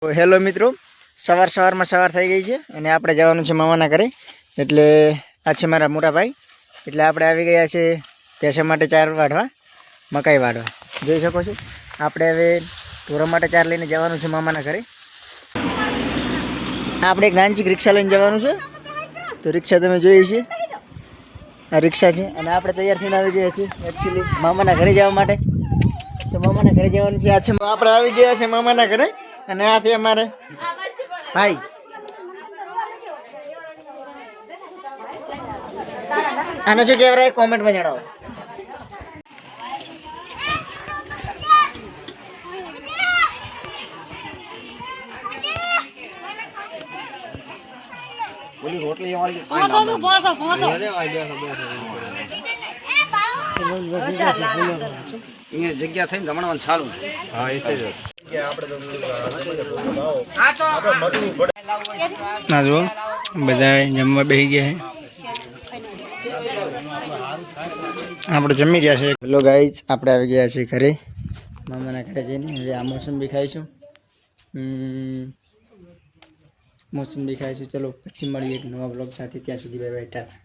Hello મિત્રો, સવારમાં સવાર થઈ ગઈ છે અને આપણે જવાનું છે મામાના ઘરે. એટલે આ છે મારા મોટા ભાઈ. એટલે આપણે આવી ગયા છે ભેંસો માટે ચાર વાઢવા, મકાઈ વાઢવા. જોઈ શકો છો, આપણે હવે ઢોરા માટે ચાર લઈને જવાનું છે મામાના ઘરે. આપણે એક નાનચીક રિક્ષા લઈને જવાનું છે. તો રિક્ષા તમે જોઈએ છીએ, આ રિક્ષા છે અને આપણે તૈયાર થઈને આવી ગયા છીએ એકચ્યુઅલી મામાના ઘરે જવા માટે. તો મામાના ઘરે જવાનું છે. આ છે આપણે આવી ગયા છે મામાના ઘરે અને આ છે અમારે ભાઈ. આને શું કહેવાય કોમેન્ટમાં જણાવો. રોટલી જગ્યા થઈને જમણવાનું ચાલુ. હા, એ ના જો બધા જમવા બેસી ગયા છે. આપણે જમી ગયા છે. હેલો ગાઈઝ, આપણે આવી ગયા છીએ ઘરે, મામાના ઘરે જઈને. હવે આ મોસંબી ખાઈશું, મોસંબી ખાઈશું. ચલો પછી મળીએ એક નવા બ્લોગ સાથે. ત્યાં સુધી બાય બાય, ટાટા.